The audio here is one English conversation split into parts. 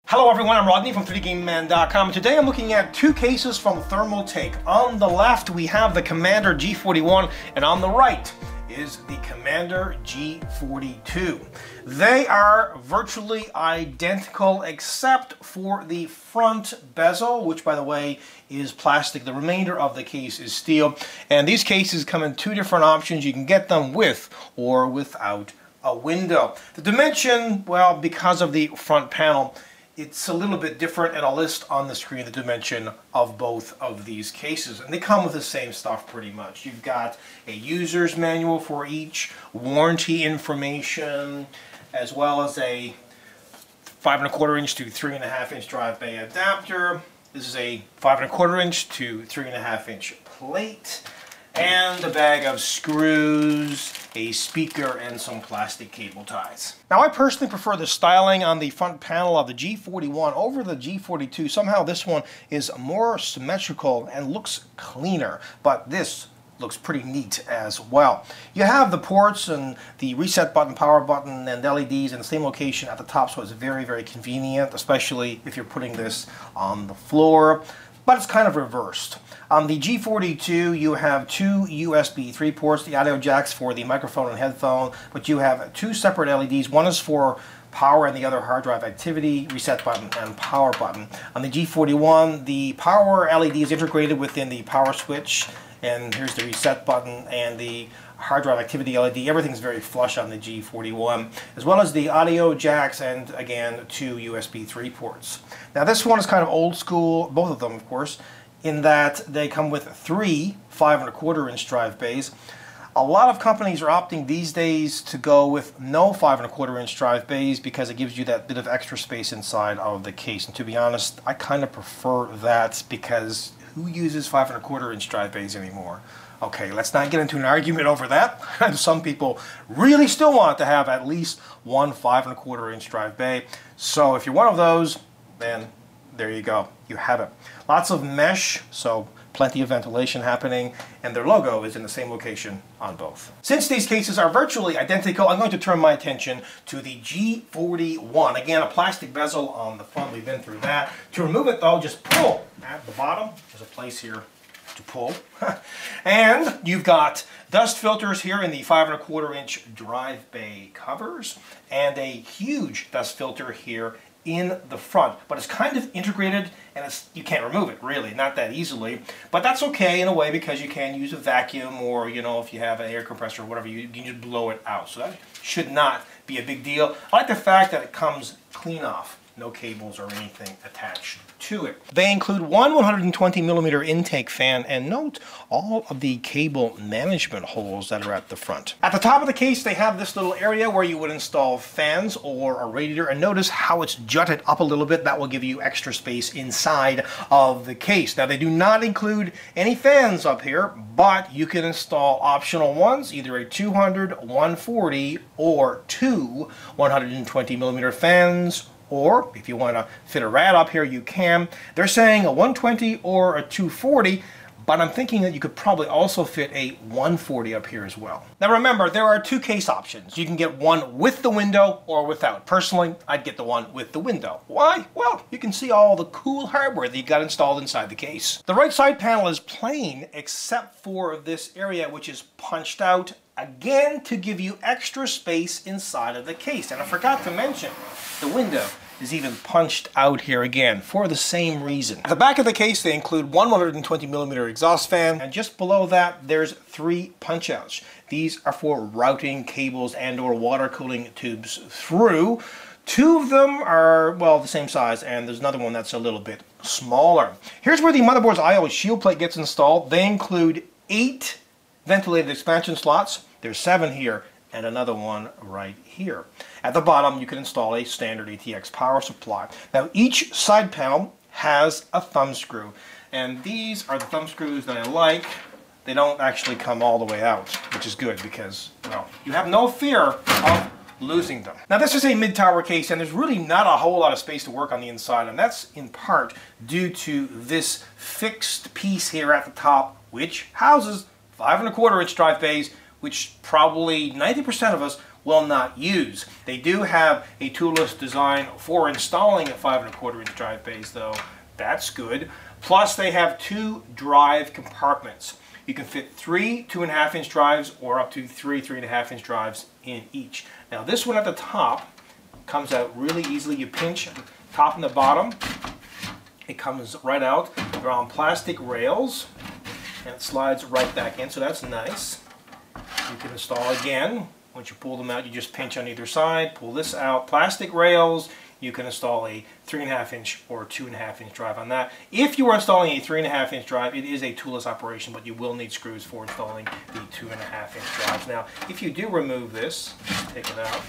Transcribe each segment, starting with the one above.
Hello everyone, I'm Rodney from 3dgameman.com. Today I'm looking at two cases from Thermaltake. On the left we have the Commander G41 and on the right is the Commander G42. They are virtually identical except for the front bezel, which by the way is plastic. The remainder of the case is steel. And these cases come in two different options. You can get them with or without a window. The dimension, well, because of the front panel, it's a little bit different, and I'll list on the screen the dimension of both of these cases. And they come with the same stuff pretty much. You've got a user's manual for each, warranty information, as well as a 5 1/4 inch to 3 1/2 inch drive bay adapter. This is a 5 1/4 inch to 3 1/2 inch plate, and a bag of screws, a speaker, and some plastic cable ties. Now I personally prefer the styling on the front panel of the G41 over the G42. Somehow this one is more symmetrical and looks cleaner, but this looks pretty neat as well. You have the ports and the reset button, power button, and LEDs in the same location at the top, so it's very, very convenient, especially if you're putting this on the floor. But it's kind of reversed. On the G42, you have two USB 3 ports, the audio jacks for the microphone and headphone, but you have two separate LEDs. One is for power and the other hard drive activity, reset button, and power button. On the G41, the power LED is integrated within the power switch, and here's the reset button and the hard drive activity LED. Everything's very flush on the G41, as well as the audio jacks and, again, two USB 3 ports. Now this one is kind of old school, both of them of course, in that they come with three 5 1/4 inch drive bays. A lot of companies are opting these days to go with no 5 1/4 inch drive bays because it gives you that bit of extra space inside of the case. And to be honest, I kind of prefer that because who uses 5 1/4 inch drive bays anymore? Okay, let's not get into an argument over that. Some people really still want to have at least one 5 1/4 inch drive bay. So if you're one of those, then there you go. You have it. Lots of mesh, so plenty of ventilation happening, and their logo is in the same location on both. Since these cases are virtually identical, I'm going to turn my attention to the G41. Again, a plastic bezel on the front. We've been through that. To remove it though, just pull at the bottom. There's a place here to pull. And you've got dust filters here in the 5 1/4 inch drive bay covers, and a huge dust filter here in the front, but it's kind of integrated, and you can't remove it really, not that easily, but that's okay in a way because you can use a vacuum, or you know, if you have an air compressor or whatever, you can just blow it out, so that should not be a big deal. I like the fact that it comes clean off, no cables or anything attached to it. They include one 120mm intake fan, and note all of the cable management holes that are at the front. At the top of the case they have this little area where you would install fans or a radiator, and notice how it's jutted up a little bit. That will give you extra space inside of the case. Now they do not include any fans up here, but you can install optional ones, either a 200, 140, or two 120mm fans, or if you want to fit a rad up here, you can. They're saying a 120 or a 240, but I'm thinking that you could probably also fit a 140 up here as well. Now remember, there are two case options. You can get one with the window or without. Personally, I'd get the one with the window. Why? Well, you can see all the cool hardware that you got installed inside the case. The right side panel is plain except for this area, which is punched out, again to give you extra space inside of the case. And I forgot to mention, the window is even punched out here again for the same reason. At the back of the case they include one 120mm exhaust fan, and just below that there's three punch outs. These are for routing cables and or water cooling tubes through. Two of them are, well, the same size, and there's another one that's a little bit smaller. Here's where the motherboard's I/O shield plate gets installed. They include 8 ventilated expansion slots. There's 7 here, and another one right here. At the bottom you can install a standard ATX power supply. Now each side panel has a thumb screw, and these are the thumb screws that I like. They don't actually come all the way out, which is good because, well, you have no fear of losing them. Now this is a mid-tower case, and there's really not a whole lot of space to work on the inside, and that's in part due to this fixed piece here at the top, which houses 5 1/4 inch drive bays, which probably 90% of us will not use. They do have a toolless design for installing a 5 1/4 inch drive base though. That's good. Plus they have 2 drive compartments. You can fit 3 2.5 inch drives or up to 3 3.5 inch drives in each. Now this one at the top comes out really easily. You pinch the top and the bottom. It comes right out. They're on plastic rails and it slides right back in, so that's nice. You can install again. Once you pull them out, you just pinch on either side, pull this out. Plastic rails. You can install a 3.5 inch or 2.5 inch drive on that. If you are installing a 3.5 inch drive, it is a toolless operation, but you will need screws for installing the 2.5 inch drives. Now, if you do remove this, take it out,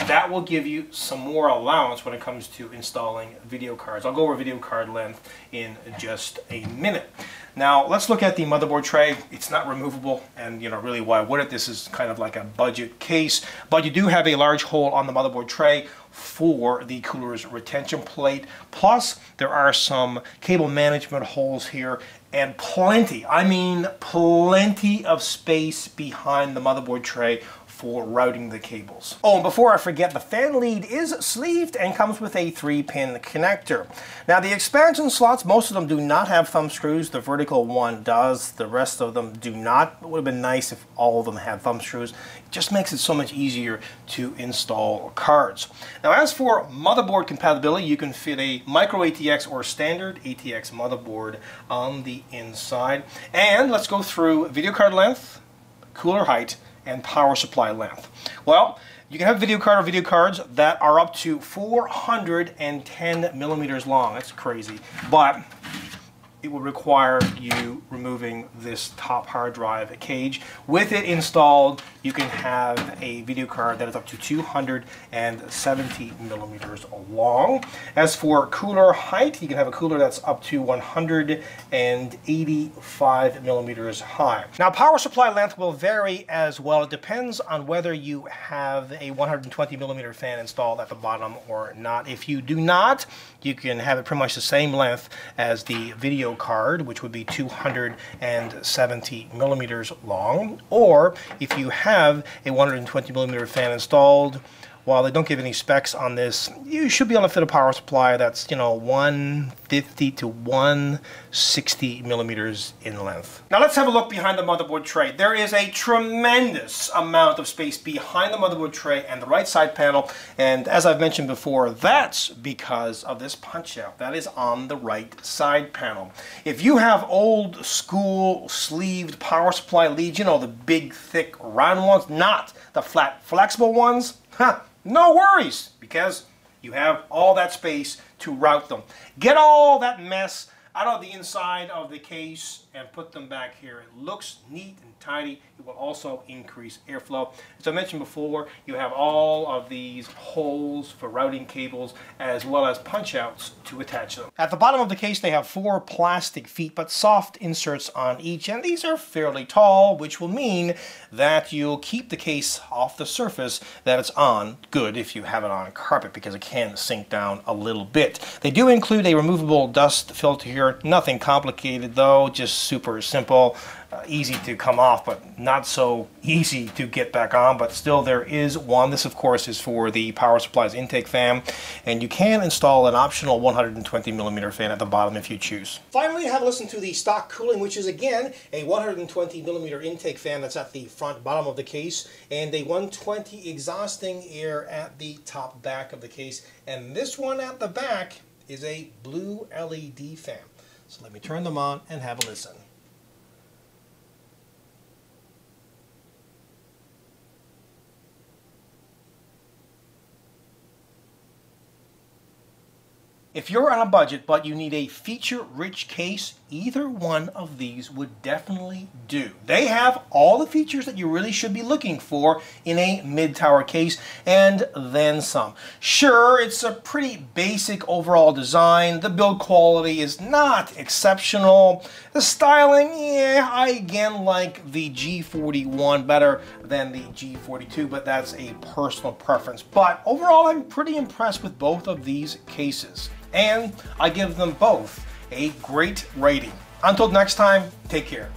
that will give you some more allowance when it comes to installing video cards. I'll go over video card length in just a minute. Now let's look at the motherboard tray. It's not removable, and really why would it? This is kind of like a budget case, but you do have a large hole on the motherboard tray for the cooler's retention plate. Plus there are some cable management holes here and plenty, I mean plenty of space behind the motherboard tray for routing the cables. Oh, and before I forget, the fan lead is sleeved and comes with a 3-pin connector. Now the expansion slots, most of them do not have thumb screws. The vertical one does. The rest of them do not. It would have been nice if all of them had thumb screws. It just makes it so much easier to install cards. Now as for motherboard compatibility, you can fit a micro ATX or standard ATX motherboard on the inside. And let's go through video card length, cooler height, and power supply length. Well, you can have video card or video cards that are up to 410 millimeters long. That's crazy, but it will require you removing this top hard drive cage. With it installed, you can have a video card that is up to 270 millimeters long. As for cooler height, you can have a cooler that's up to 185 millimeters high. Now power supply length will vary as well. It depends on whether you have a 120 millimeter fan installed at the bottom or not. If you do not, you can have it pretty much the same length as the video card, which would be 270 millimeters long. Or if you have a 120 millimeter fan installed, while they don't give any specs on this, you should be able to fit a power supply that's 150 to 160 millimeters in length. Now let's have a look behind the motherboard tray. There is a tremendous amount of space behind the motherboard tray and the right side panel, and as I've mentioned before, that's because of this punch out that is on the right side panel. If you have old school sleeved power supply leads, the big thick round ones, not the flat flexible ones, no worries, because you have all that space to route them. Get all that mess out of the inside of the case and put them back here. It looks neat and tidy. It will also increase airflow. As I mentioned before, you have all of these holes for routing cables as well as punch outs to attach them. At the bottom of the case they have 4 plastic feet but soft inserts on each, and these are fairly tall, which will mean that you'll keep the case off the surface that it's on good if you have it on carpet, because it can sink down a little bit. They do include a removable dust filter here. Nothing complicated though, just super simple. Easy to come off, but not so easy to get back on, but still there is one. This of course is for the power supply's intake fan, and you can install an optional 120 millimeter fan at the bottom if you choose. Finally, have a listen to the stock cooling, which is again a 120 millimeter intake fan that's at the front bottom of the case, and a 120 exhausting air at the top back of the case, and this one at the back is a blue LED fan. So let me turn them on and have a listen. If you're on a budget but you need a feature-rich case, either one of these would definitely do. They have all the features that you really should be looking for in a mid-tower case, and then some. Sure, it's a pretty basic overall design. The build quality is not exceptional. The styling, yeah, I again like the G41 better than the G42, but that's a personal preference. But overall, I'm pretty impressed with both of these cases, and I give them both a great rating. Until next time, take care.